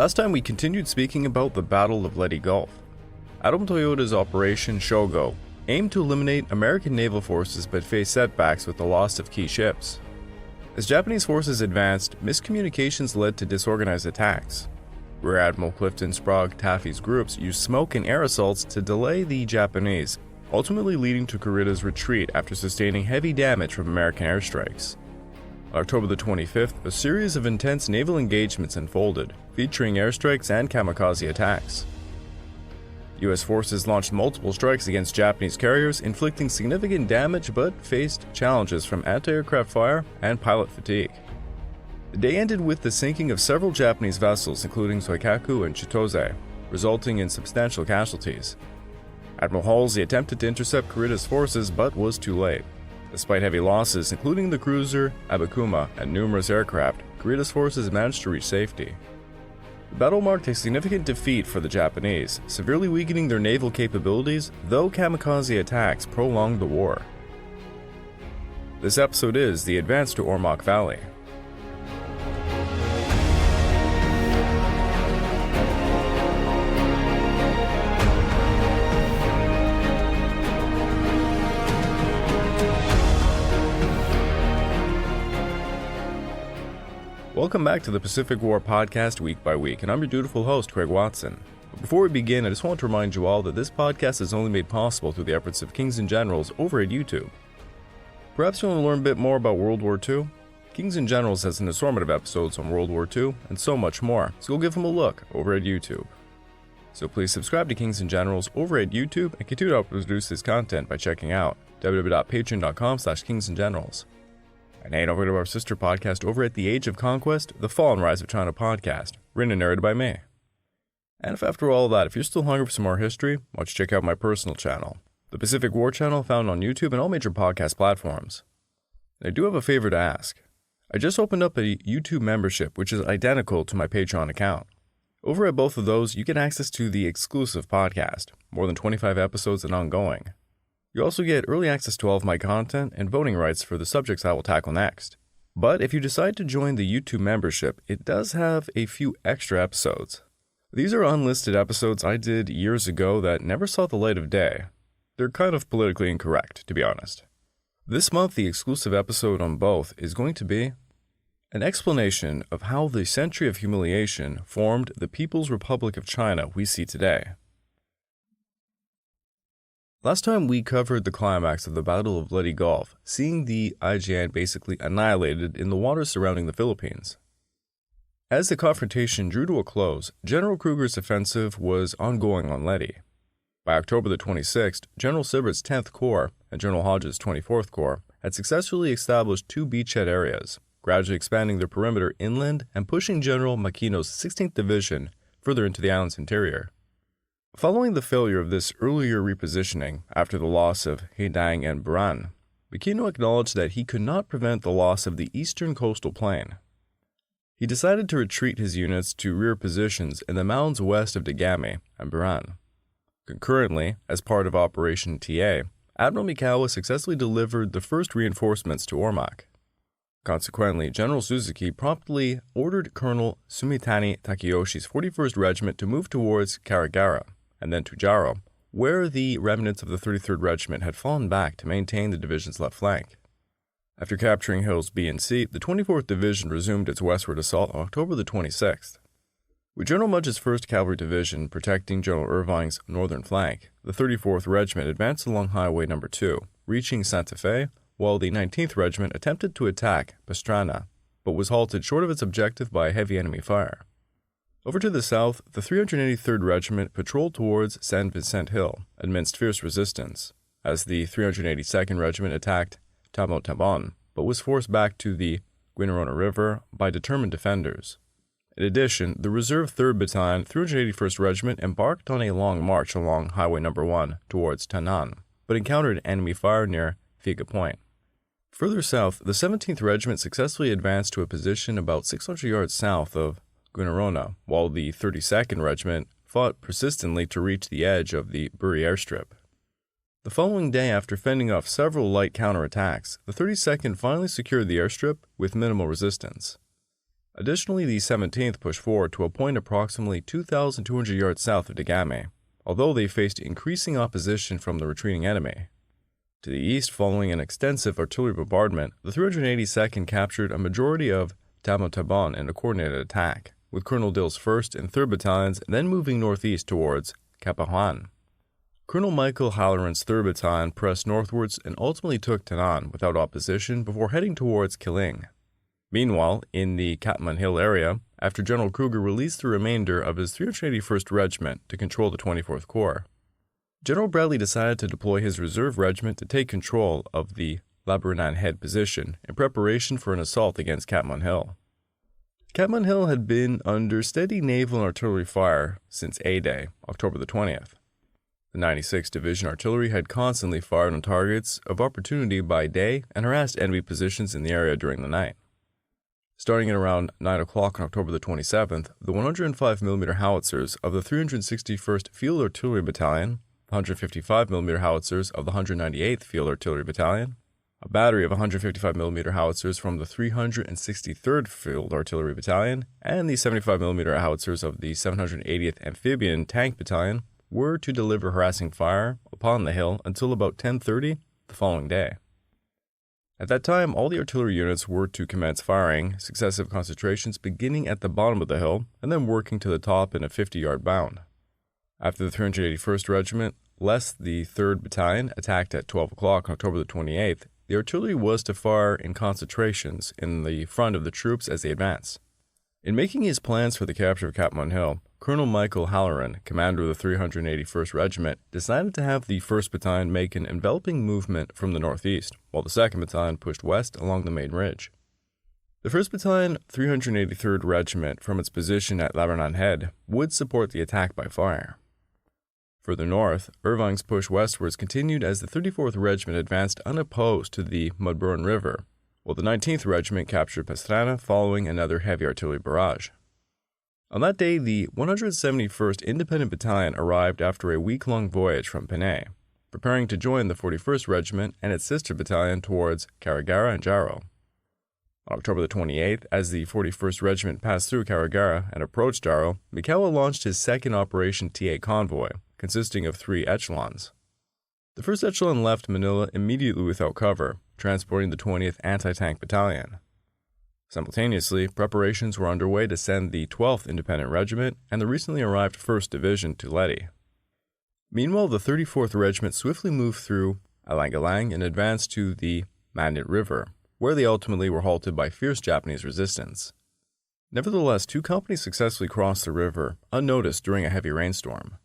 Last time we continued speaking about the Battle of Ley Gulf. Admiral Toyoda's Operation Shogo aimed to eliminate American naval forces but faced setbacks with the loss of key ships. As Japanese forces advanced, miscommunications led to disorganized attacks. Rear Admiral Clifton Sprague Taffy's groups used smoke and air assaults to delay the Japanese, ultimately leading to Kurita's retreat after sustaining heavy damage from American airstrikes. On October the 25th, a series of intense naval engagements unfolded, featuring airstrikes and kamikaze attacks. U.S. forces launched multiple strikes against Japanese carriers, inflicting significant damage but faced challenges from anti-aircraft fire and pilot fatigue. The day ended with the sinking of several Japanese vessels, including Soikaku and Chitose, resulting in substantial casualties. Admiral Halsey attempted to intercept Kurita's forces but was too late. Despite heavy losses, including the cruiser Abukuma and numerous aircraft, Kurita's forces managed to reach safety. The battle marked a significant defeat for the Japanese, severely weakening their naval capabilities, though kamikaze attacks prolonged the war. This episode is the advance to Ormoc Valley. Welcome back to the Pacific War podcast week by week, and I'm your dutiful host, Craig Watson. But before we begin, I just want to remind you all that this podcast is only made possible through the efforts of Kings and Generals over at YouTube. Perhaps you want to learn a bit more about World War II? Kings and Generals has an assortment of episodes on World War II and so much more, so go give them a look over at YouTube. So please subscribe to Kings and Generals over at YouTube and continue to produce this content by checking out www.patreon.com/kingsandgenerals. And head over to our sister podcast over at The Age of Conquest, The Fall and Rise of China podcast, written and narrated by me. And if after all that, if you're still hungry for some more history, why don't you check out my personal channel, the Pacific War channel, found on YouTube and all major podcast platforms. And I do have a favor to ask. I just opened up a YouTube membership, which is identical to my Patreon account. Over at both of those, you get access to the exclusive podcast, more than 25 episodes and ongoing. You also get early access to all of my content and voting rights for the subjects I will tackle next. But if you decide to join the YouTube membership, it does have a few extra episodes. These are unlisted episodes I did years ago that never saw the light of day. They're kind of politically incorrect, to be honest. This month, the exclusive episode on both is going to be an explanation of how the century of humiliation formed the People's Republic of China we see today. Last time we covered the climax of the Battle of Ley Gulf, seeing the IJN basically annihilated in the waters surrounding the Philippines. As the confrontation drew to a close, General Kruger's offensive was ongoing on Leyte. By October the 26th, General Sibert's 10th Corps and General Hodge's 24th Corps had successfully established two beachhead areas, gradually expanding their perimeter inland and pushing General Makino's 16th Division further into the island's interior. Following the failure of this earlier repositioning after the loss of Haidang and Buran, Makino acknowledged that he could not prevent the loss of the eastern coastal plain. He decided to retreat his units to rear positions in the mountains west of Dagami and Buran. Concurrently, as part of Operation TA, Admiral Mikawa successfully delivered the first reinforcements to Ormoc. Consequently, General Suzuki promptly ordered Colonel Sumitani Takeyoshi's 41st Regiment to move towards Karagara, and then to Jaro, where the remnants of the 33rd Regiment had fallen back to maintain the division's left flank. After capturing Hills B and C, the 24th Division resumed its westward assault on October the 26th. With General Mudge's 1st Cavalry Division protecting General Irving's northern flank, the 34th Regiment advanced along Highway No. 2, reaching Santa Fe, while the 19th Regiment attempted to attack Pastrana, but was halted short of its objective by heavy enemy fire. Over to the south, the 383rd Regiment patrolled towards San Vicente Hill amidst fierce resistance, as the 382nd Regiment attacked Tabon, but was forced back to the Guinea River by determined defenders. In addition, the reserve 3rd Battalion, 381st Regiment embarked on a long march along Highway No. 1 towards Tanan, but encountered enemy fire near Figa Point. Further south, the 17th Regiment successfully advanced to a position about 600 yards south of Guinea, while the 32nd Regiment fought persistently to reach the edge of the Buri airstrip. The following day, after fending off several light counterattacks, the 32nd finally secured the airstrip with minimal resistance. Additionally, the 17th pushed forward to a point approximately 2,200 yards south of Degame, although they faced increasing opposition from the retreating enemy. To the east, following an extensive artillery bombardment, the 382nd captured a majority of Tabon in a coordinated attack, with Colonel Dill's 1st and 3rd Battalions then moving northeast towards Capajuan. Colonel Michael Halloran's 3rd Battalion pressed northwards and ultimately took Tanan without opposition before heading towards Kiling. Meanwhile, in the Catman Hill area, after General Kruger released the remainder of his 381st Regiment to control the 24th Corps, General Bradley decided to deploy his reserve regiment to take control of the Labourenan Head position in preparation for an assault against Catman Hill. Catman Hill had been under steady naval and artillery fire since A-Day, October the 20th. The 96th Division Artillery had constantly fired on targets of opportunity by day and harassed enemy positions in the area during the night. Starting at around 9 o'clock on October the 27th, the 105mm howitzers of the 361st Field Artillery Battalion, 155mm howitzers of the 198th Field Artillery Battalion, a battery of 155mm howitzers from the 363rd Field Artillery Battalion, and the 75mm howitzers of the 780th Amphibian Tank Battalion were to deliver harassing fire upon the hill until about 10:30 the following day. At that time, all the artillery units were to commence firing successive concentrations beginning at the bottom of the hill and then working to the top in a 50-yard bound. After the 381st Regiment, less the 3rd Battalion, attacked at 12 o'clock on October the 28th, the artillery was to fire in concentrations in the front of the troops as they advanced. In making his plans for the capture of Catman Hill, Colonel Michael Halloran, commander of the 381st Regiment, decided to have the 1st Battalion make an enveloping movement from the northeast, while the 2nd Battalion pushed west along the main ridge. The 1st Battalion, 383rd Regiment, from its position at Labourenan Head, would support the attack by fire. Further north, Irving's push westwards continued as the 34th Regiment advanced unopposed to the Mudburn River, while the 19th Regiment captured Pastrana following another heavy artillery barrage. On that day, the 171st Independent Battalion arrived after a week-long voyage from Penay, preparing to join the 41st Regiment and its sister battalion towards Carigara and Jaro. On October the 28th, as the 41st Regiment passed through Carigara and approached Jaro, Mikawa launched his second Operation TA convoy, consisting of 3 echelons. The first echelon left Manila immediately without cover, transporting the 20th Anti-Tank Battalion. Simultaneously, preparations were underway to send the 12th Independent Regiment and the recently arrived 1st Division to Leyte. Meanwhile, the 34th Regiment swiftly moved through Alangalang and advanced to the Manit River, where they ultimately were halted by fierce Japanese resistance. Nevertheless, 2 companies successfully crossed the river, unnoticed during a heavy rainstorm.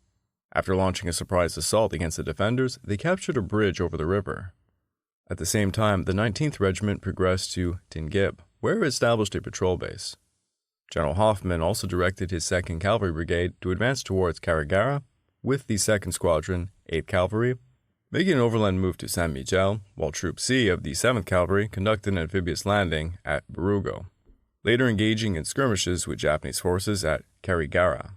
After launching a surprise assault against the defenders, they captured a bridge over the river. At the same time, the 19th Regiment progressed to Tingib, where it established a patrol base. General Hoffman also directed his 2nd Cavalry Brigade to advance towards Carigara, with the 2nd Squadron, 8th Cavalry, making an overland move to San Miguel, while Troop C of the 7th Cavalry conducted an amphibious landing at Barugo, later engaging in skirmishes with Japanese forces at Carigara.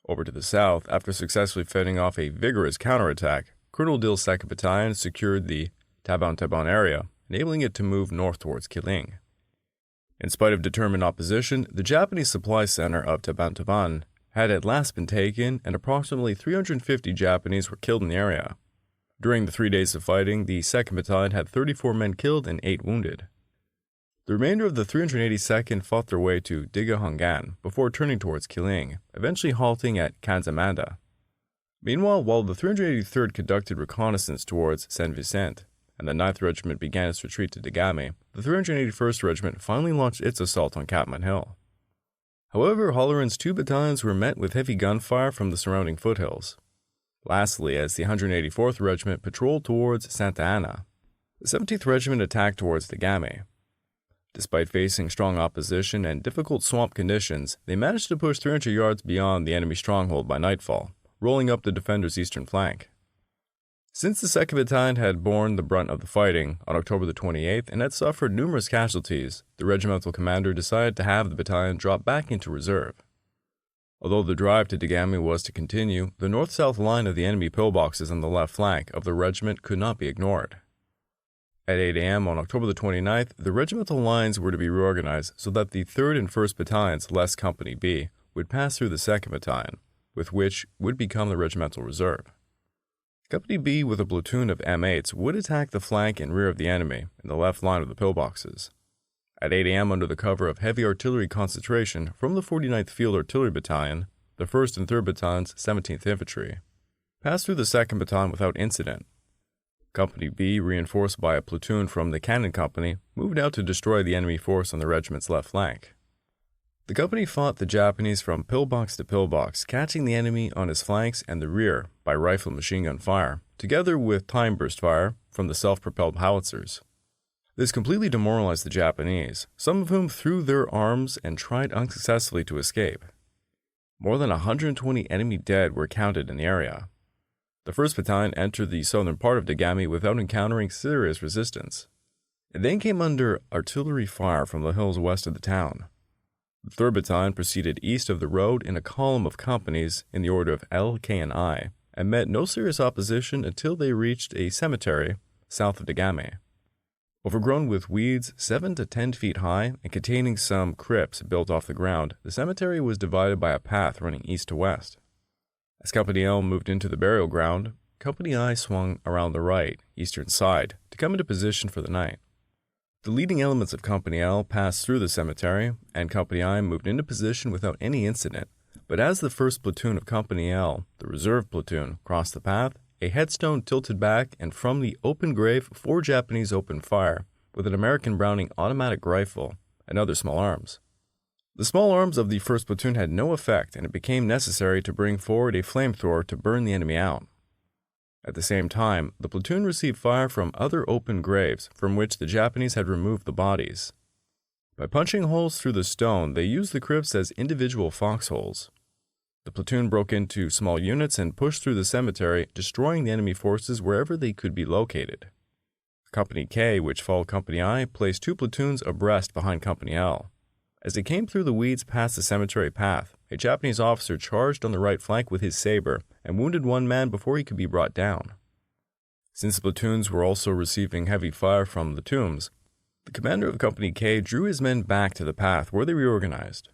Over to the south, after successfully fending off a vigorous counterattack, Colonel Dill's 2nd Battalion secured the Tabon area, enabling it to move north towards Kiling. In spite of determined opposition, the Japanese supply center of Tabon had at last been taken, and approximately 350 Japanese were killed in the area. During the 3 days of fighting, the 2nd Battalion had 34 men killed and 8 wounded. The remainder of the 382nd fought their way to Digahongan before turning towards Kiling, eventually halting at Kanzamanda. Meanwhile, while the 383rd conducted reconnaissance towards San Vicente, and the 9th Regiment began its retreat to Degame, the 381st Regiment finally launched its assault on Catman Hill. However, Halloran's 2 battalions were met with heavy gunfire from the surrounding foothills. Lastly, as the 184th Regiment patrolled towards Santa Ana, the 17th Regiment attacked towards Degame. Despite facing strong opposition and difficult swamp conditions, they managed to push 300 yards beyond the enemy stronghold by nightfall, rolling up the defenders' eastern flank. Since the 2nd Battalion had borne the brunt of the fighting on October the 28th and had suffered numerous casualties, the regimental commander decided to have the battalion drop back into reserve. Although the drive to Degame was to continue, the north-south line of the enemy pillboxes on the left flank of the regiment could not be ignored. At 8 a.m. on October the 29th, the regimental lines were to be reorganized so that the 3rd and 1st Battalions, less Company B, would pass through the 2nd Battalion, with which would become the regimental reserve. Company B, with a platoon of M8s, would attack the flank and rear of the enemy in the left line of the pillboxes. At 8 a.m., under the cover of heavy artillery concentration from the 49th Field Artillery Battalion, the 1st and 3rd Battalions, 17th Infantry, passed through the 2nd Battalion without incident. Company B, reinforced by a platoon from the Cannon Company, moved out to destroy the enemy force on the regiment's left flank. The company fought the Japanese from pillbox to pillbox, catching the enemy on his flanks and the rear by rifle and machine gun fire, together with time burst fire from the self-propelled howitzers. This completely demoralized the Japanese, some of whom threw their arms and tried unsuccessfully to escape. More than 120 enemy dead were counted in the area. The 1st Battalion entered the southern part of Dagami without encountering serious resistance. It then came under artillery fire from the hills west of the town. The 3rd Battalion proceeded east of the road in a column of companies in the order of L, K, and I, and met no serious opposition until they reached a cemetery south of Dagami. Overgrown with weeds 7 to 10 feet high and containing some crypts built off the ground, the cemetery was divided by a path running east to west. As Company L moved into the burial ground, Company I swung around the right, eastern side, to come into position for the night. The leading elements of Company L passed through the cemetery, and Company I moved into position without any incident, but as the 1st platoon of Company L, the reserve platoon, crossed the path, a headstone tilted back, and from the open grave 4 Japanese opened fire with an American Browning automatic rifle and other small arms. The small arms of the 1st platoon had no effect, and it became necessary to bring forward a flamethrower to burn the enemy out. At the same time, the platoon received fire from other open graves from which the Japanese had removed the bodies. By punching holes through the stone, they used the crypts as individual foxholes. The platoon broke into small units and pushed through the cemetery, destroying the enemy forces wherever they could be located. Company K, which followed Company I, placed 2 platoons abreast behind Company L. As they came through the weeds past the cemetery path, a Japanese officer charged on the right flank with his saber and wounded 1 man before he could be brought down. Since the platoons were also receiving heavy fire from the tombs, the commander of Company K drew his men back to the path where they reorganized.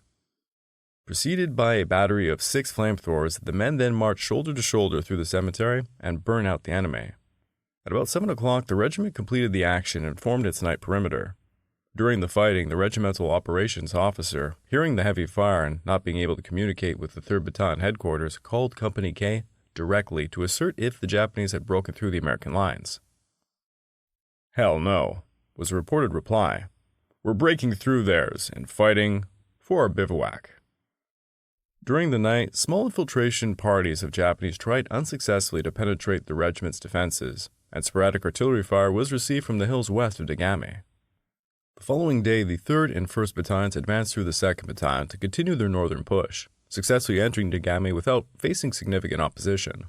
Preceded by a battery of 6 flamethrowers, the men then marched shoulder to shoulder through the cemetery and burned out the enemy. At about 7 o'clock, the regiment completed the action and formed its night perimeter. During the fighting, the regimental operations officer, hearing the heavy fire and not being able to communicate with the 3rd Battalion headquarters, called Company K directly to assert if the Japanese had broken through the American lines. "Hell no," was the reported reply. "We're breaking through theirs and fighting for our bivouac." During the night, small infiltration parties of Japanese tried unsuccessfully to penetrate the regiment's defenses, and sporadic artillery fire was received from the hills west of Dagami. The following day, the 3rd and 1st Battalions advanced through the 2nd Battalion to continue their northern push, successfully entering Dagami without facing significant opposition.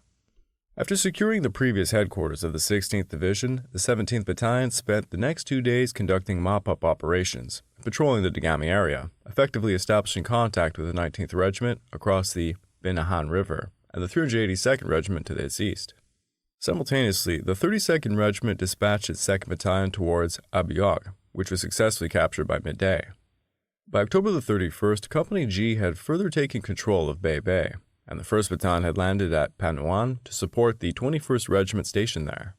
After securing the previous headquarters of the 16th Division, the 17th Battalion spent the next 2 days conducting mop-up operations, patrolling the Dagami area, effectively establishing contact with the 19th Regiment across the Binahan River and the 382nd Regiment to its east. Simultaneously, the 32nd Regiment dispatched its 2nd Battalion towards Abuyog, which was successfully captured by midday. By October the 31st, Company G had further taken control of Bay, and the 1st Battalion had landed at Panuan to support the 21st Regiment stationed there.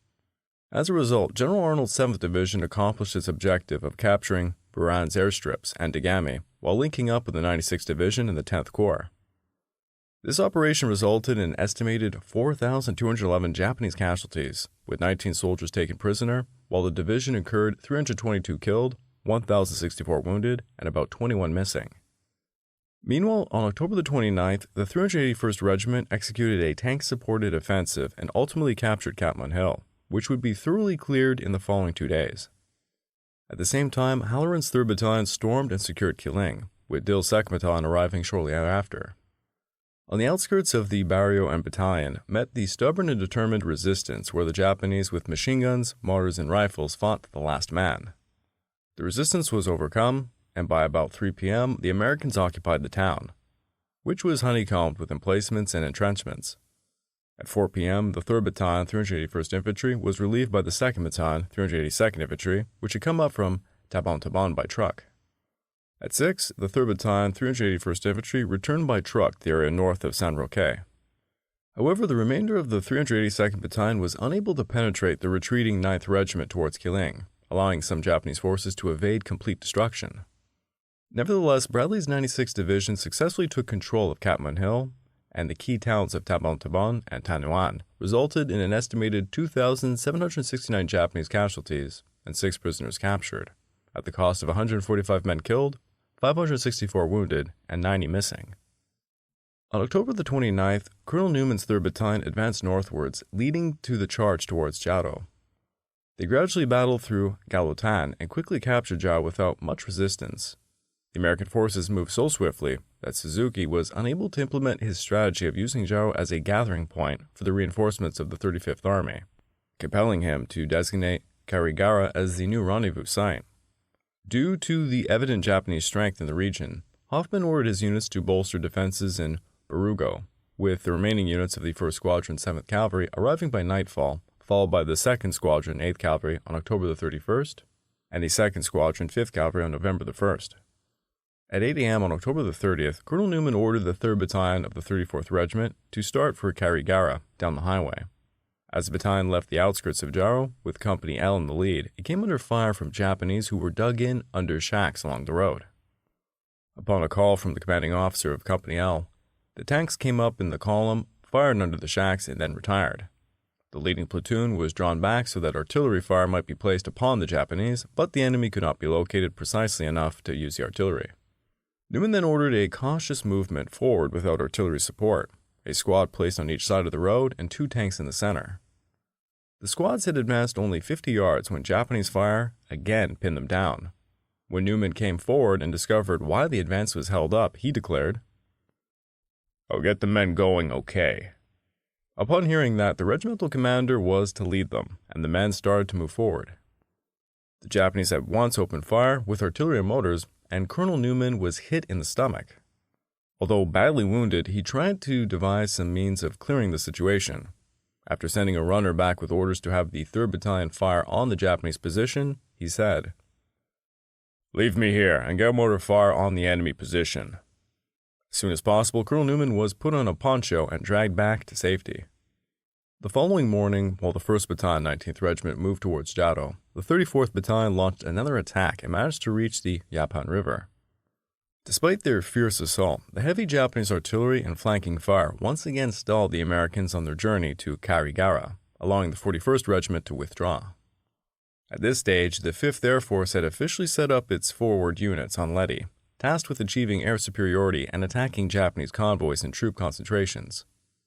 As a result, General Arnold's 7th Division accomplished its objective of capturing Buran's airstrips and Dagami, while linking up with the 96th Division and the 10th Corps. This operation resulted in an estimated 4,211 Japanese casualties, with 19 soldiers taken prisoner, while the division incurred 322 killed, 1,064 wounded, and about 21 missing. Meanwhile, on October the 29th, the 381st Regiment executed a tank-supported offensive and ultimately captured Catmon Hill, which would be thoroughly cleared in the following 2 days. At the same time, Halloran's 3rd Battalion stormed and secured Kiling, with Dill's 2nd Battalion arriving shortly thereafter. On the outskirts of the barrio and battalion met the stubborn and determined resistance where the Japanese with machine guns, mortars, and rifles fought to the last man. The resistance was overcome, and by about 3 p.m., the Americans occupied the town, which was honeycombed with emplacements and entrenchments. At 4 p.m., the 3rd Battalion, 381st Infantry, was relieved by the 2nd Battalion, 382nd Infantry, which had come up from Taban by truck. At 6, the 3rd Battalion, 381st Infantry returned by truck to the area north of San Roque. However, the remainder of the 382nd Battalion was unable to penetrate the retreating 9th Regiment towards Kiling, allowing some Japanese forces to evade complete destruction. Nevertheless, Bradley's 96th Division successfully took control of Catman Hill, and the key towns of Taban and Tanuan resulted in an estimated 2,769 Japanese casualties and 6 prisoners captured, at the cost of 145 men killed, 564 wounded, and 90 missing. On October the 29th, Colonel Newman's 3rd Battalion advanced northwards, leading to the charge towards Jado. They gradually battled through Galutan and quickly captured Jado without much resistance. The American forces moved so swiftly that Suzuki was unable to implement his strategy of using Jado as a gathering point for the reinforcements of the 35th Army, compelling him to designate Karigara as the new rendezvous site. Due to the evident Japanese strength in the region, Hoffman ordered his units to bolster defenses in Barugo, with the remaining units of the 1st Squadron 7th Cavalry arriving by nightfall, followed by the 2nd Squadron 8th Cavalry on October the 31st, and the 2nd Squadron 5th Cavalry on November the 1st. At 8 a.m. on October the 30th, Colonel Newman ordered the 3rd Battalion of the 34th Regiment to start for Karigara down the highway. As the battalion left the outskirts of Jaro, with Company L in the lead, it came under fire from Japanese who were dug in under shacks along the road. Upon a call from the commanding officer of Company L, the tanks came up in the column, fired under the shacks, and then retired. The leading platoon was drawn back so that artillery fire might be placed upon the Japanese, but the enemy could not be located precisely enough to use the artillery. Newman then ordered a cautious movement forward without artillery support, a squad placed on each side of the road and 2 tanks in the center. The squads had advanced only 50 yards when Japanese fire again pinned them down. When Newman came forward and discovered why the advance was held up, he declared, "I'll get the men going okay." Upon hearing that, the regimental commander was to lead them, and the men started to move forward. The Japanese at once opened fire with artillery and motors, and Colonel Newman was hit in the stomach. Although badly wounded, he tried to devise some means of clearing the situation. After sending a runner back with orders to have the 3rd Battalion fire on the Japanese position, he said, "Leave me here and get mortar fire on the enemy position." As soon as possible, Colonel Newman was put on a poncho and dragged back to safety. The following morning, while the 1st Battalion, 19th Regiment moved towards Jado, the 34th Battalion launched another attack and managed to reach the Yapan River. Despite their fierce assault, the heavy Japanese artillery and flanking fire once again stalled the Americans on their journey to Karigara, allowing the 41st Regiment to withdraw. At this stage, the 5th Air Force had officially set up its forward units on Leyte, tasked with achieving air superiority and attacking Japanese convoys and troop concentrations.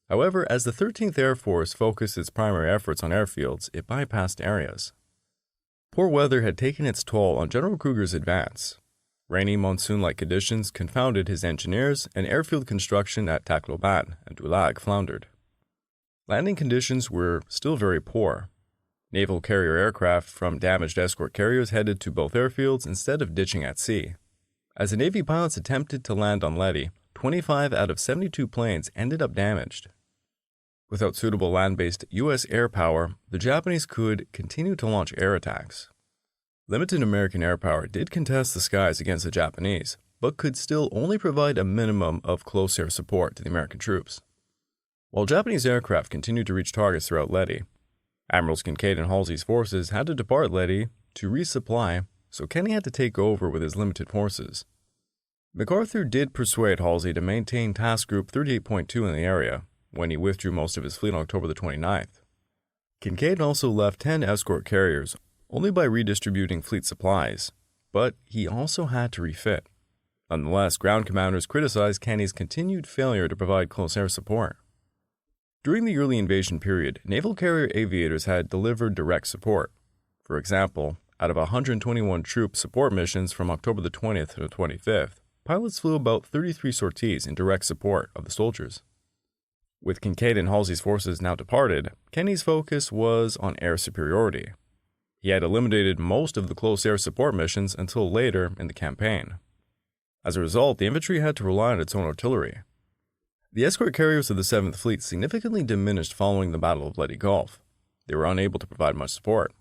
However, as the 13th Air Force focused its primary efforts on airfields, it bypassed areas. Poor weather had taken its toll on General Kruger's advance. Rainy monsoon-like conditions confounded his engineers, and airfield construction at Tacloban and Dulag floundered. Landing conditions were still very poor. Naval carrier aircraft from damaged escort carriers headed to both airfields instead of ditching at sea. As the Navy pilots attempted to land on Leyte, 25 out of 72 planes ended up damaged. Without suitable land-based U.S. air power, the Japanese could continue to launch air attacks. Limited American air power did contest the skies against the Japanese, but could still only provide a minimum of close air support to the American troops. While Japanese aircraft continued to reach targets throughout Leyte, Admirals Kincaid and Halsey's forces had to depart Leyte to resupply, so Kenny had to take over with his limited forces. MacArthur did persuade Halsey to maintain Task Group 38.2 in the area when he withdrew most of his fleet on October the 29th. Kincaid also left 10 escort carriers only by redistributing fleet supplies, but he also had to refit. Nonetheless, ground commanders criticized Kenny's continued failure to provide close air support. During the early invasion period, naval carrier aviators had delivered direct support. For example, out of 121 troop support missions from October the 20th to the 25th, pilots flew about 33 sorties in direct support of the soldiers. With Kincaid and Halsey's forces now departed, Kenny's focus was on air superiority. He had eliminated most of the close air support missions until later in the campaign. As a result, the infantry had to rely on its own artillery. The escort carriers of the 7th Fleet significantly diminished following the Battle of Ley Gulf. They were unable to provide much support.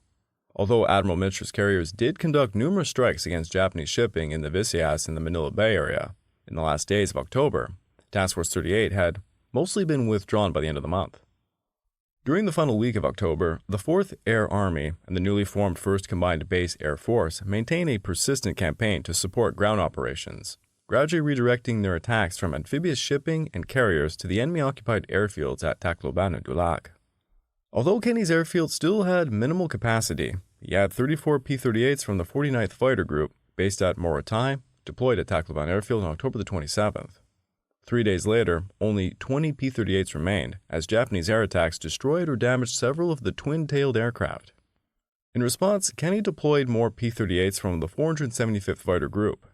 Although Admiral Mitscher's carriers did conduct numerous strikes against Japanese shipping in the Visayas and the Manila Bay area in the last days of October, Task Force 38 had mostly been withdrawn by the end of the month. During the final week of October, the 4th Air Army and the newly formed 1st Combined Base Air Force maintained a persistent campaign to support ground operations, gradually redirecting their attacks from amphibious shipping and carriers to the enemy-occupied airfields at Tacloban and Dulac. Although Kenny's airfield still had minimal capacity, he had 34 P-38s from the 49th Fighter Group, based at Morotai, deployed at Tacloban Airfield on October the 27th. 3 days later, only 20 P-38s remained, as Japanese air attacks destroyed or damaged several of the twin-tailed aircraft. In response, Kenny deployed more P-38s from the 475th Fighter Group.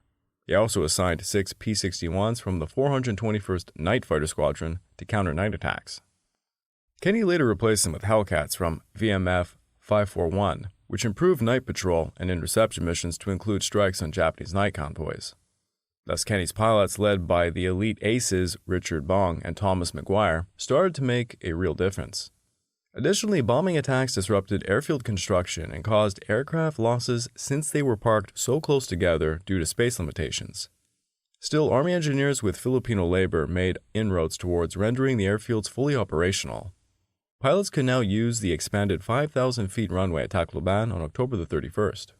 He also assigned 6 P-61s from the 421st Night Fighter Squadron to counter night attacks. Kenny later replaced them with Hellcats from VMF 541, which improved night patrol and interception missions to include strikes on Japanese night convoys. Thus, Kenny's pilots, led by the elite aces Richard Bong and Thomas McGuire, started to make a real difference. Additionally, bombing attacks disrupted airfield construction and caused aircraft losses since they were parked so close together due to space limitations. Still, Army engineers with Filipino labor made inroads towards rendering the airfields fully operational. Pilots could now use the expanded 5,000 feet runway at Tacloban on October the 31st.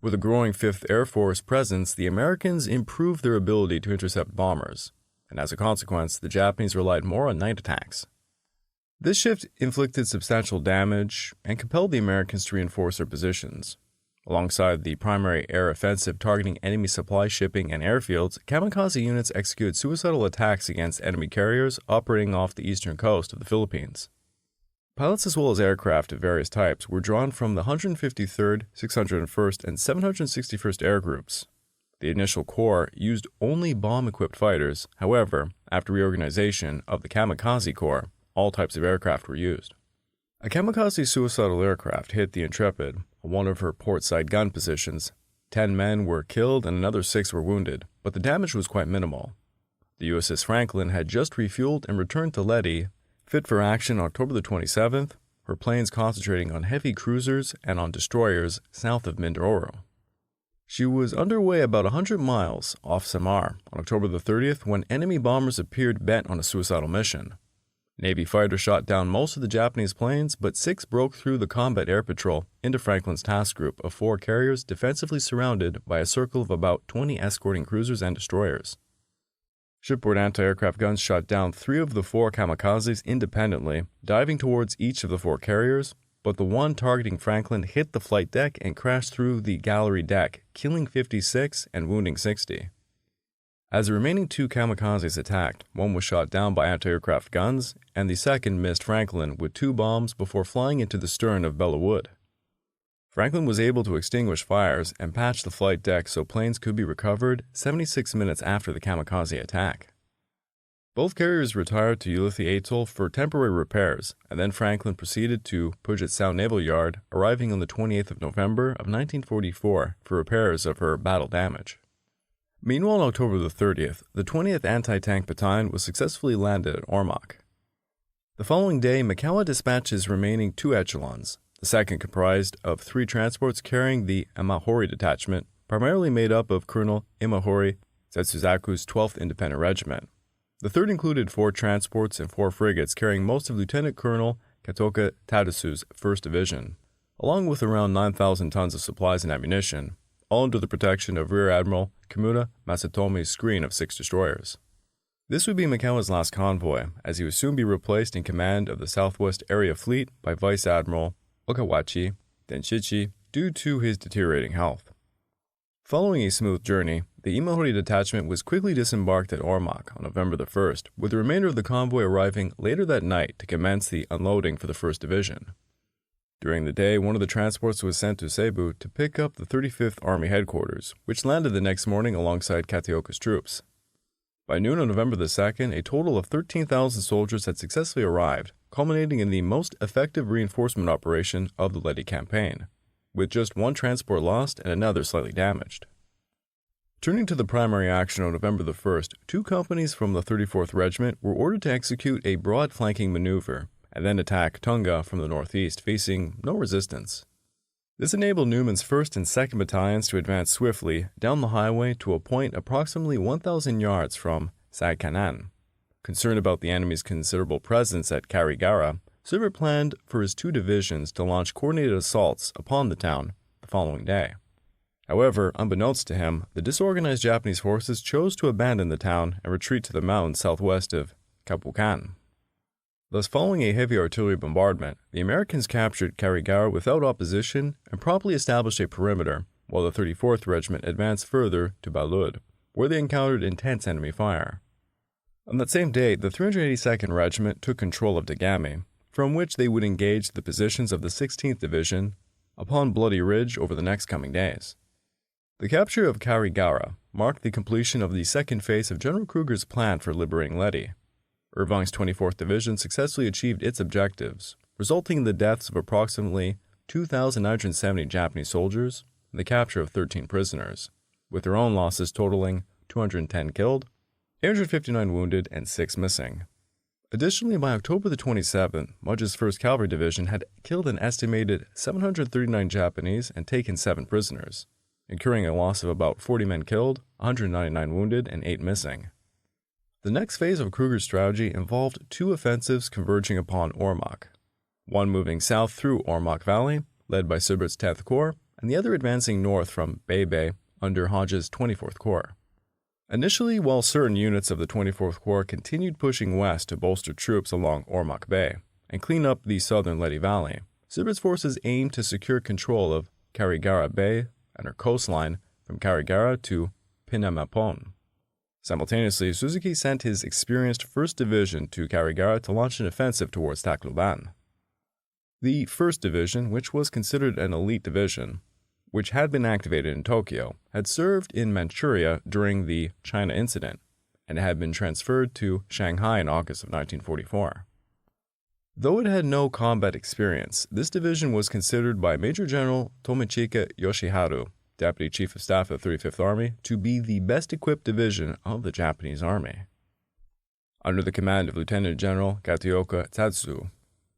With a growing 5th Air Force presence, the Americans improved their ability to intercept bombers, and as a consequence, the Japanese relied more on night attacks. This shift inflicted substantial damage and compelled the Americans to reinforce their positions. Alongside the primary air offensive targeting enemy supply shipping and airfields, kamikaze units executed suicidal attacks against enemy carriers operating off the eastern coast of the Philippines. Pilots as well as aircraft of various types were drawn from the 153rd, 601st, and 761st Air Groups. The initial corps used only bomb-equipped fighters. However, after reorganization of the Kamikaze Corps, all types of aircraft were used. A kamikaze suicidal aircraft hit the Intrepid on one of her port-side gun positions. 10 men were killed and another 6 were wounded, but the damage was quite minimal. The USS Franklin had just refueled and returned to Leyte, fit for action October the 27th, her planes concentrating on heavy cruisers and on destroyers south of Mindoro. She was underway about 100 miles off Samar on October the 30th when enemy bombers appeared bent on a suicidal mission. Navy fighters shot down most of the Japanese planes, but 6 broke through the combat air patrol into Franklin's task group of 4 carriers defensively surrounded by a circle of about 20 escorting cruisers and destroyers. Shipboard anti-aircraft guns shot down 3 of the 4 kamikazes independently, diving towards each of the 4 carriers, but the one targeting Franklin hit the flight deck and crashed through the gallery deck, killing 56 and wounding 60. As the remaining 2 kamikazes attacked, one was shot down by anti-aircraft guns, and the second missed Franklin with 2 bombs before flying into the stern of Bella Wood. Franklin was able to extinguish fires and patch the flight deck so planes could be recovered 76 minutes after the kamikaze attack. Both carriers retired to Ulithi Atoll for temporary repairs, and then Franklin proceeded to Puget Sound Naval Yard, arriving on the 28th of November of 1944 for repairs of her battle damage. Meanwhile, on October the 30th, the 20th Anti-Tank Battalion was successfully landed at Ormoc. The following day, Mikawa dispatched his remaining 2 echelons. The second comprised of 3 transports carrying the Imahori Detachment, primarily made up of Colonel Imahori Setsuzaku's 12th Independent Regiment. The third included 4 transports and 4 frigates carrying most of Lieutenant Colonel Katoka Tadasu's 1st Division, along with around 9,000 tons of supplies and ammunition, all under the protection of Rear Admiral Kimura Masatomi's screen of 6 destroyers. This would be Mikawa's last convoy, as he would soon be replaced in command of the Southwest Area Fleet by Vice Admiral Okawachi Denshichi due to his deteriorating health. Following a smooth journey, the Imahori detachment was quickly disembarked at Ormoc on November the 1st, with the remainder of the convoy arriving later that night to commence the unloading for the 1st Division. During the day, one of the transports was sent to Cebu to pick up the 35th Army Headquarters, which landed the next morning alongside Kataoka's troops. By noon on November the 2nd, a total of 13,000 soldiers had successfully arrived, culminating in the most effective reinforcement operation of the Leyte campaign, with just 1 transport lost and another slightly damaged. Turning to the primary action on November the 1st, 2 companies from the 34th Regiment were ordered to execute a broad flanking maneuver and then attack Tunga from the northeast, facing no resistance. This enabled Newman's 1st and 2nd Battalions to advance swiftly down the highway to a point approximately 1,000 yards from Sai'Kanan. Concerned about the enemy's considerable presence at Karigara, Sibert planned for his 2 divisions to launch coordinated assaults upon the town the following day. However, unbeknownst to him, the disorganized Japanese forces chose to abandon the town and retreat to the mountains southwest of Kapukan. Thus, following a heavy artillery bombardment, the Americans captured Karigara without opposition and promptly established a perimeter, while the 34th Regiment advanced further to Balud, where they encountered intense enemy fire. On that same day, the 382nd Regiment took control of Dagami, from which they would engage the positions of the 16th Division upon Bloody Ridge over the next coming days. The capture of Karigara marked the completion of the second phase of General Kruger's plan for liberating Leyte. Irving's 24th Division successfully achieved its objectives, resulting in the deaths of approximately 2,970 Japanese soldiers and the capture of 13 prisoners, with their own losses totaling 210 killed, 859 wounded, and 6 missing. Additionally, by October the 27th, Mudge's 1st Cavalry Division had killed an estimated 739 Japanese and taken 7 prisoners, incurring a loss of about 40 men killed, 199 wounded, and 8 missing. The next phase of Kruger's strategy involved 2 offensives converging upon Ormoc, one moving south through Ormoc Valley, led by Sibert's 10th Corps, and the other advancing north from Bay under Hodge's 24th Corps. Initially, while certain units of the 24th Corps continued pushing west to bolster troops along Ormoc Bay and clean up the southern Leyte Valley, Sibert's forces aimed to secure control of Karigara Bay and her coastline from Karigara to Pinamapon. Simultaneously, Suzuki sent his experienced 1st Division to Karigara to launch an offensive towards Tacloban. The 1st Division, which was considered an elite division, which had been activated in Tokyo, had served in Manchuria during the China incident and had been transferred to Shanghai in August of 1944. Though it had no combat experience, this division was considered by Major General Tomichika Yoshiharu, Deputy Chief of Staff of the 35th Army, to be the best equipped division of the Japanese Army. Under the command of Lieutenant General Kataoka Tatsu,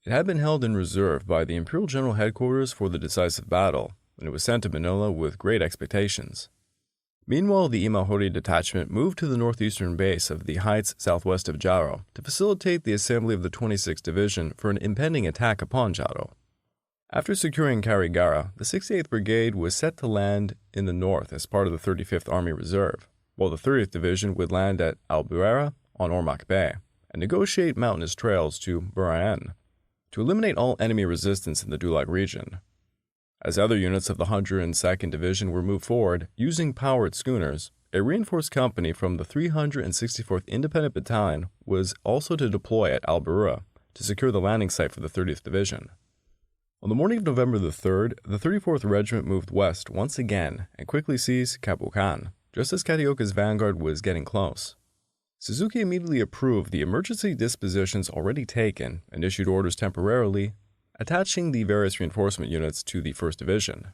it had been held in reserve by the Imperial General Headquarters for the decisive battle, and it was sent to Manila with great expectations. Meanwhile, the Imahori detachment moved to the northeastern base of the heights southwest of Jaro to facilitate the assembly of the 26th Division for an impending attack upon Jaro. After securing Karigara, the 68th Brigade was set to land in the north as part of the 35th Army Reserve, while the 30th Division would land at Albuera on Ormoc Bay and negotiate mountainous trails to Burayan to eliminate all enemy resistance in the Dulag region. As other units of the 102nd Division were moved forward using powered schooners, a reinforced company from the 364th Independent Battalion was also to deploy at Albuera to secure the landing site for the 30th Division. On the morning of November the 3rd, the 34th Regiment moved west once again and quickly seized Kabukan, just as Kataoka's vanguard was getting close. Suzuki immediately approved the emergency dispositions already taken and issued orders temporarily attaching the various reinforcement units to the 1st Division.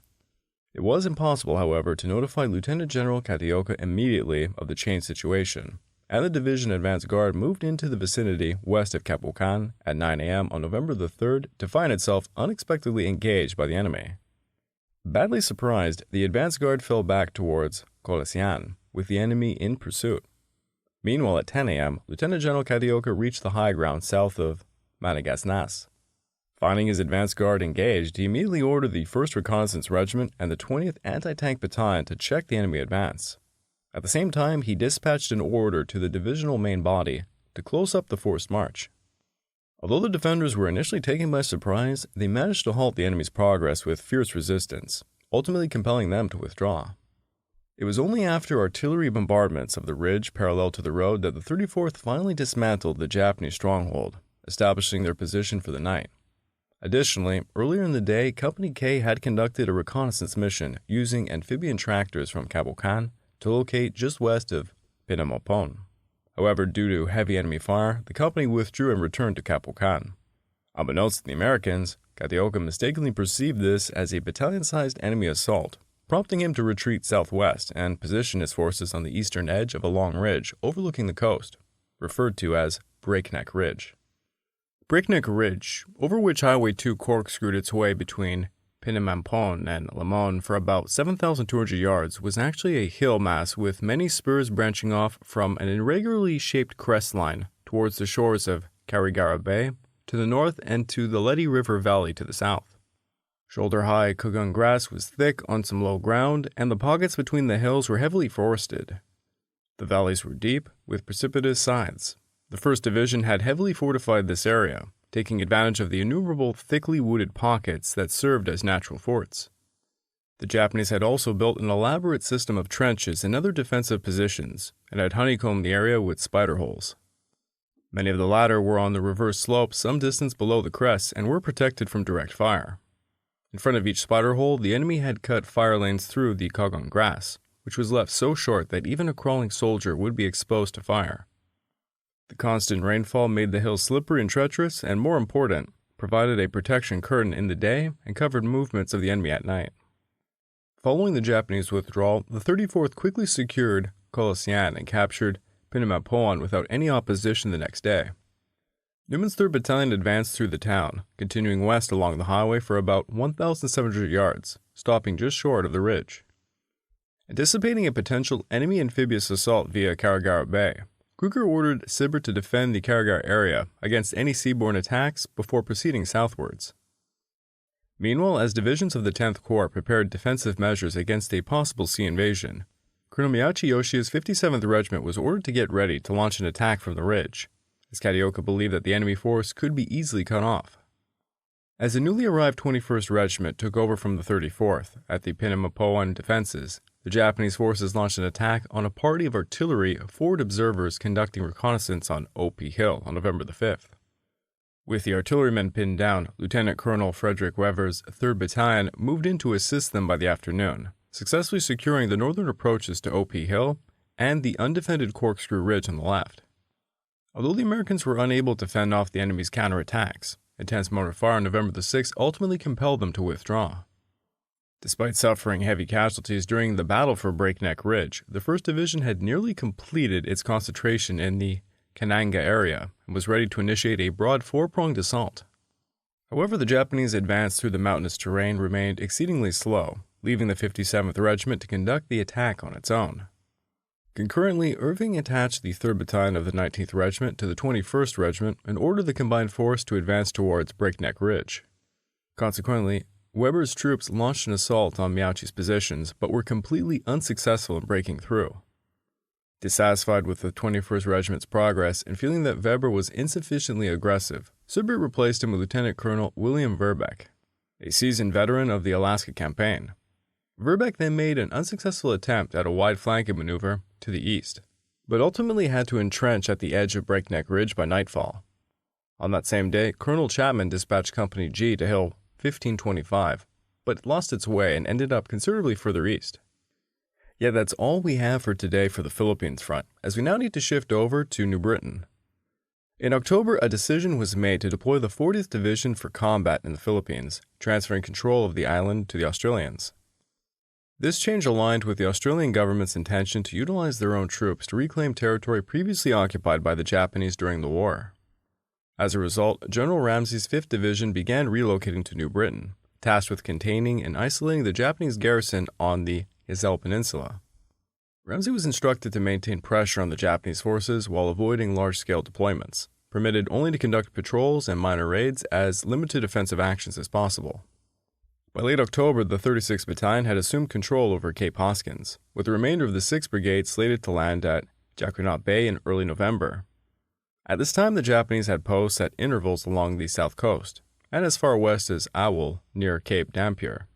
It was impossible, however, to notify Lieutenant General Kataoka immediately of the changed situation, and the division advance guard moved into the vicinity west of Kapukan at 9 a.m. on November the 3rd to find itself unexpectedly engaged by the enemy. Badly surprised, the advance guard fell back towards Kolesian, with the enemy in pursuit. Meanwhile, at 10 a.m., Lieutenant General Kataoka reached the high ground south of Madagasnas. Finding his advance guard engaged, he immediately ordered the 1st Reconnaissance Regiment and the 20th Anti-Tank Battalion to check the enemy advance. At the same time, he dispatched an order to the divisional main body to close up the forced march. Although the defenders were initially taken by surprise, they managed to halt the enemy's progress with fierce resistance, ultimately compelling them to withdraw. It was only after artillery bombardments of the ridge parallel to the road that the 34th finally dismantled the Japanese stronghold, establishing their position for the night. Additionally, earlier in the day, Company K had conducted a reconnaissance mission using amphibian tractors from Kabukan to locate just west of Pinamapon. However, due to heavy enemy fire, the company withdrew and returned to Kapukan. Unbeknownst to the Americans, Kataoka mistakenly perceived this as a battalion-sized enemy assault prompting him to retreat southwest and position his forces on the eastern edge of a long ridge overlooking the coast, referred to as Breakneck Ridge. Breakneck Ridge, over which Highway 2 corkscrewed its way between Pinimampon and Limon for about 7,200 yards, was actually a hill mass with many spurs branching off from an irregularly shaped crest line towards the shores of Carigara Bay to the north and to the Leyte River Valley to the south. Shoulder-high Kugun grass was thick on some low ground, and the pockets between the hills were heavily forested. The valleys were deep, with precipitous sides. The 1st Division had heavily fortified this area, taking advantage of the innumerable thickly wooded pockets that served as natural forts. The Japanese had also built an elaborate system of trenches and other defensive positions, and had honeycombed the area with spider holes. Many of the latter were on the reverse slope some distance below the crests and were protected from direct fire. In front of each spider hole, the enemy had cut fire lanes through the Kugun grass, which was left so short that even a crawling soldier would be exposed to fire. The constant rainfall made the hills slippery and treacherous, and more important, provided a protection curtain in the day and covered movements of the enemy at night. Following the Japanese withdrawal, the 34th quickly secured Colossian and captured Pinimapoan without any opposition the next day. Newman's 3rd Battalion advanced through the town, continuing west along the highway for about 1,700 yards, stopping just short of the ridge. Anticipating a potential enemy amphibious assault via Carigara Bay, Kruger ordered Sibert to defend the Carigara area against any seaborne attacks before proceeding southwards. Meanwhile, as divisions of the 10th Corps prepared defensive measures against a possible sea invasion, Colonel Miyachi Yoshi's 57th Regiment was ordered to get ready to launch an attack from the ridge, as Kataoka believed that the enemy force could be easily cut off. As the newly arrived 21st Regiment took over from the 34th at the Pinimapoan defenses, the Japanese forces launched an attack on a party of artillery forward observers conducting reconnaissance on O.P. Hill on November the 5th. With the artillerymen pinned down, Lieutenant Colonel Frederick Wever's 3rd Battalion moved in to assist them by the afternoon, successfully securing the northern approaches to O.P. Hill and the undefended Corkscrew Ridge on the left. Although the Americans were unable to fend off the enemy's counterattacks, intense motor fire on November the 6th ultimately compelled them to withdraw. Despite suffering heavy casualties during the battle for Breakneck Ridge, the 1st Division had nearly completed its concentration in the Kananga area and was ready to initiate a broad four-pronged assault. However, the Japanese advance through the mountainous terrain remained exceedingly slow, leaving the 57th Regiment to conduct the attack on its own. Concurrently, Irving attached the 3rd Battalion of the 19th Regiment to the 21st Regiment and ordered the combined force to advance towards Breakneck Ridge. Consequently, Weber's troops launched an assault on Miyachi's positions, but were completely unsuccessful in breaking through. Dissatisfied with the 21st Regiment's progress and feeling that Weber was insufficiently aggressive, Sibert replaced him with Lieutenant Colonel William Verbeck, a seasoned veteran of the Alaska Campaign. Verbeck then made an unsuccessful attempt at a wide flanking maneuver to the east, but ultimately had to entrench at the edge of Breakneck Ridge by nightfall. On that same day, Colonel Chapman dispatched Company G to Hill 1525, but lost its way and ended up considerably further east. Yet that's all we have for today for the Philippines front, as we now need to shift over to New Britain. In October, a decision was made to deploy the 40th Division for combat in the Philippines, transferring control of the island to the Australians. This change aligned with the Australian government's intention to utilize their own troops to reclaim territory previously occupied by the Japanese during the war. As a result, General Ramsey's 5th Division began relocating to New Britain, tasked with containing and isolating the Japanese garrison on the Yazelle Peninsula. Ramsey was instructed to maintain pressure on the Japanese forces while avoiding large-scale deployments, permitted only to conduct patrols and minor raids as limited offensive actions as possible. By late October, the 36th Battalion had assumed control over Cape Hoskins, with the remainder of the 6th Brigade slated to land at Jackanaw Bay in early November. At this time, the Japanese had posts at intervals along the south coast, and as far west as Owl, near Cape Dampier.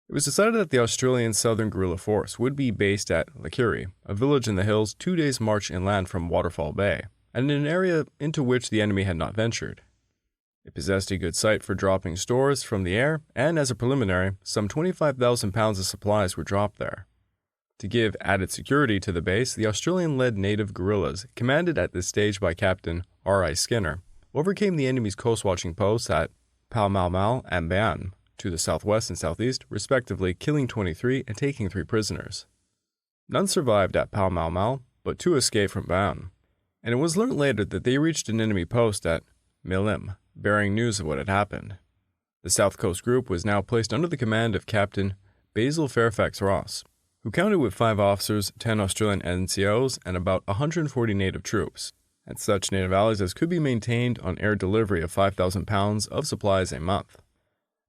It was decided that the Australian Southern Guerrilla Force would be based at Lakiri, a village in the hills 2 days' march inland from Waterfall Bay, and in an area into which the enemy had not ventured. It possessed a good site for dropping stores from the air, and as a preliminary, some 25,000 pounds of supplies were dropped there. To give added security to the base, the Australian-led native guerrillas, commanded at this stage by Captain R.I. Skinner, overcame the enemy's coast-watching posts at Palmalmal and Bayan, to the southwest and southeast, respectively, killing 23 and taking 3 prisoners. None survived at Pall Mall, but 2 escaped from Baon, and it was learned later that they reached an enemy post at Milim, bearing news of what had happened. The South Coast group was now placed under the command of Captain Basil Fairfax Ross, who counted with 5 officers, 10 Australian NCOs, and about 140 native troops, and such native allies as could be maintained on air delivery of 5,000 pounds of supplies a month.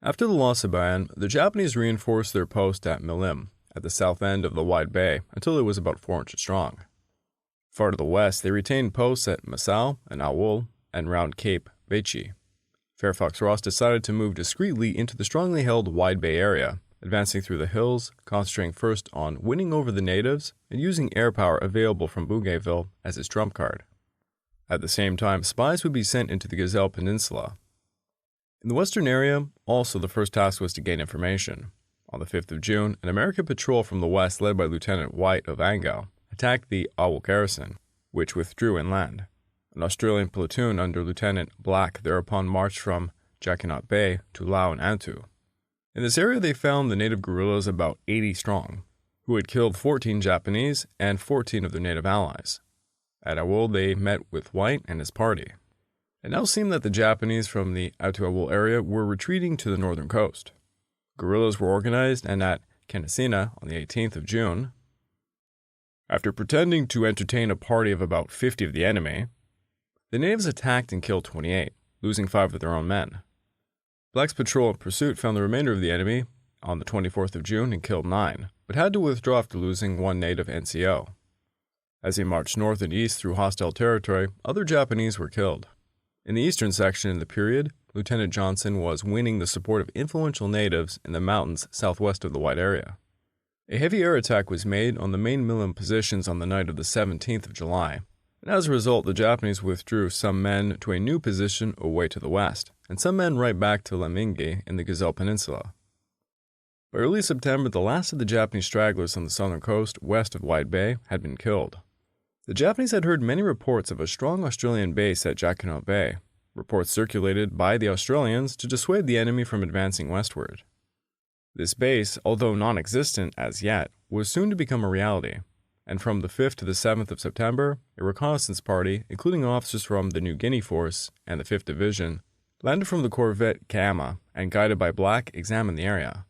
After the loss of Bayan, the Japanese reinforced their post at Milim, at the south end of the wide bay, until it was about 4 inches strong. Far to the west, they retained posts at Masao and Awul and round Cape Bechi. Fairfax Ross decided to move discreetly into the strongly held wide bay area, advancing through the hills, concentrating first on winning over the natives and using air power available from Bougainville as his trump card. At the same time, spies would be sent into the Gazelle Peninsula. In the western area, also the first task was to gain information. On the 5th of June, an American patrol from the west led by Lieutenant White of Angao attacked the Awul garrison, which withdrew inland. An Australian platoon under Lieutenant Black thereupon marched from Jackanaut Bay to Lao and Antu. In this area they found the native guerrillas about 80 strong, who had killed 14 Japanese and 14 of their native allies. At Awul they met with White and his party. It now seemed that the Japanese from the Awul area were retreating to the northern coast. Guerrillas were organized, and at Kenasina on the 18th of June, after pretending to entertain a party of about 50 of the enemy, the natives attacked and killed 28, losing 5 of their own men. Black's patrol in pursuit found the remainder of the enemy on the 24th of June and killed 9, but had to withdraw after losing 1 native NCO. As he marched north and east through hostile territory, other Japanese were killed. In the eastern section in the period, Lieutenant Johnson was winning the support of influential natives in the mountains southwest of the wide area. A heavy air attack was made on the main Milim positions on the night of the 17th of July, and as a result the Japanese withdrew some men to a new position away to the west, and some men right back to Lamingi in the Gazelle Peninsula. By early September, the last of the Japanese stragglers on the southern coast west of Wide Bay had been killed. The Japanese had heard many reports of a strong Australian base at Jackanaut Bay, reports circulated by the Australians to dissuade the enemy from advancing westward. This base, although non-existent as yet, was soon to become a reality, and from the 5th to the 7th of September, a reconnaissance party, including officers from the New Guinea Force and the 5th Division, landed from the corvette Kama and, guided by Black, examined the area.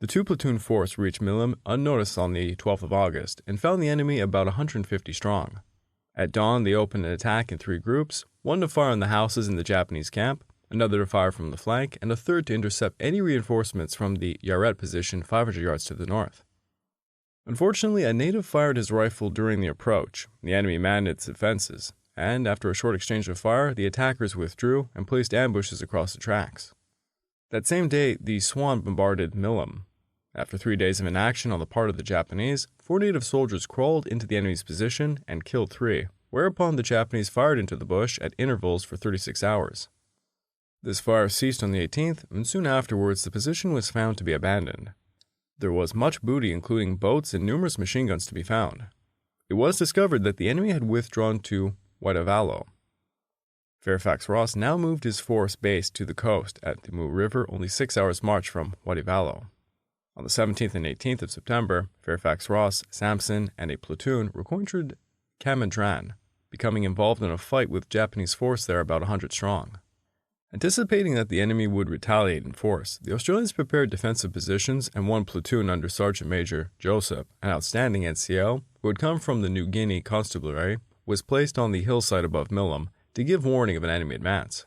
The 2-platoon force reached Milim unnoticed on the 12th of August and found the enemy about 150 strong. At dawn, they opened an attack in 3 groups, one to fire on the houses in the Japanese camp, another to fire from the flank, and a third to intercept any reinforcements from the Yaret position 500 yards to the north. Unfortunately, a native fired his rifle during the approach. The enemy manned its defenses, and after a short exchange of fire, the attackers withdrew and placed ambushes across the tracks. That same day, the Swan bombarded Milim. After 3 days of inaction on the part of the Japanese, 4 native soldiers crawled into the enemy's position and killed 3, whereupon the Japanese fired into the bush at intervals for 36 hours. This fire ceased on the 18th, and soon afterwards the position was found to be abandoned. There was much booty, including boats and numerous machine guns, to be found. It was discovered that the enemy had withdrawn to Waitavalo. Fairfax Ross now moved his force base to the coast at the Mu River, only 6 hours' march from Waitavalo. On the 17th and 18th of September, Fairfax Ross, Sampson, and a platoon reconnoitred Kamadran, becoming involved in a fight with Japanese force there about 100 strong. Anticipating that the enemy would retaliate in force, the Australians prepared defensive positions, and 1 platoon under Sergeant Major Joseph, an outstanding NCO, who had come from the New Guinea Constabulary, was placed on the hillside above Milim to give warning of an enemy advance.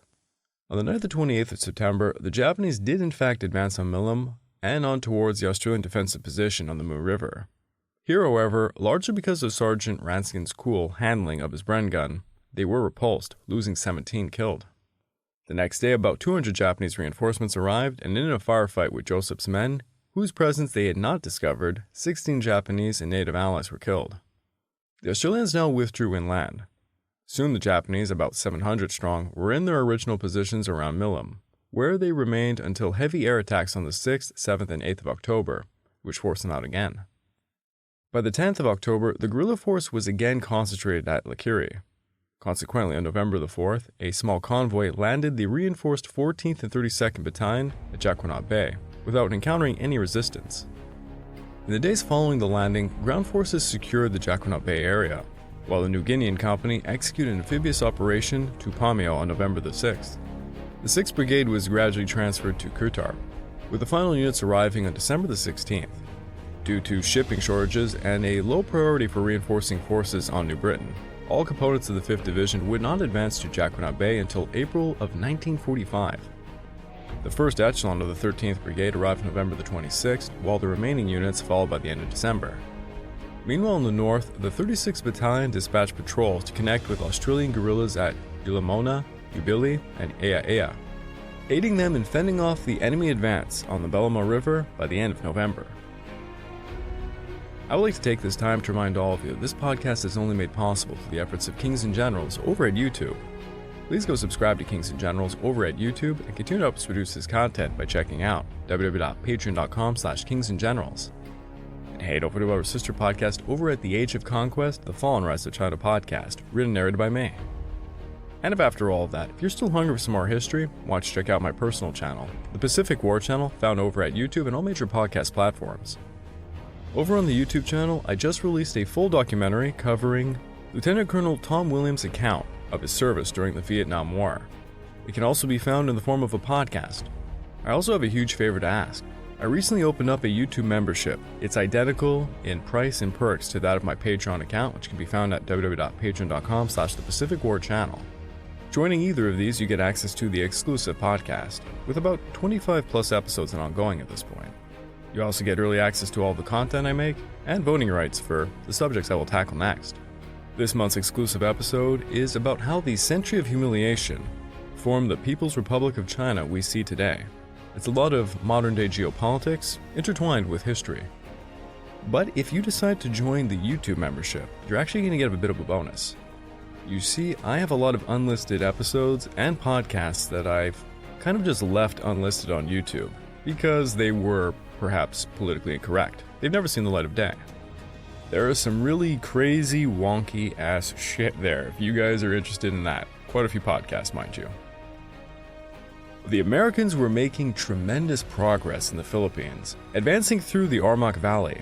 On the night of the 28th of September, the Japanese did in fact advance on Milim and on towards the Australian defensive position on the Mu River. Here, however, largely because of Sergeant Ranskin's cool handling of his Bren gun, they were repulsed, losing 17 killed. The next day, about 200 Japanese reinforcements arrived, and in a firefight with Joseph's men, whose presence they had not discovered, 16 Japanese and native allies were killed. The Australians now withdrew inland. Soon the Japanese, about 700 strong, were in their original positions around Milim, where they remained until heavy air attacks on the 6th, 7th, and 8th of October, which forced them out again. By the 10th of October, the guerrilla force was again concentrated at Lakiri. Consequently, on November the 4th, a small convoy landed the reinforced 14th and 32nd Battalion at Jacquinot Bay without encountering any resistance. In the days following the landing, ground forces secured the Jacquinot Bay area, while the New Guinean Company executed an amphibious operation to Pamio on November the 6th. The 6th Brigade was gradually transferred to Kutar, with the final units arriving on December the 16th. Due to shipping shortages and a low priority for reinforcing forces on New Britain, all components of the 5th Division would not advance to Jacquinot Bay until April of 1945. The first echelon of the 13th Brigade arrived November the 26th, while the remaining units followed by the end of December. Meanwhile, in the north, the 36th Battalion dispatched patrols to connect with Australian guerrillas at Ulamona, Ubili, and Ea, aiding them in fending off the enemy advance on the Bellarma River by the end of November. I would like to take this time to remind all of you that this podcast is only made possible through the efforts of Kings and Generals over at YouTube. Please go subscribe to Kings and Generals over at YouTube and continue to help us produce this content by checking out www.patreon.com/kingsandgenerals. And hey, don't forget about our sister podcast over at The Age of Conquest, The Fall and Rise of China podcast, written and narrated by me. And if after all of that, if you're still hungry for some more history, why don't you check out my personal channel, the Pacific War Channel, found over at YouTube and all major podcast platforms. Over on the YouTube channel, I just released a full documentary covering Lieutenant Colonel Tom Williams' account of his service during the Vietnam War. It can also be found in the form of a podcast. I also have a huge favor to ask. I recently opened up a YouTube membership. It's identical in price and perks to that of my Patreon account, which can be found at www.patreon.com/thepacificwarchannel. Joining either of these, you get access to the exclusive podcast, with about 25 plus episodes and ongoing at this point. You also get early access to all the content I make, and voting rights for the subjects I will tackle next. This month's exclusive episode is about how the century of humiliation formed the People's Republic of China we see today. It's a lot of modern-day geopolitics intertwined with history. But if you decide to join the YouTube membership, you're actually going to get a bit of a bonus. You see, I have a lot of unlisted episodes and podcasts that I've kind of just left unlisted on YouTube because they were perhaps politically incorrect. They've never seen the light of day. There is some really crazy, wonky ass shit there if you guys are interested in that. Quite a few podcasts, mind you. The Americans were making tremendous progress in the Philippines, advancing through the Ormoc Valley.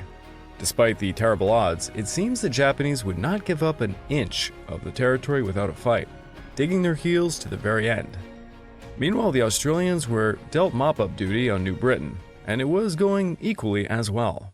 Despite the terrible odds, it seems the Japanese would not give up an inch of the territory without a fight, digging their heels to the very end. Meanwhile, the Australians were dealt mop-up duty on New Britain, and it was going equally as well.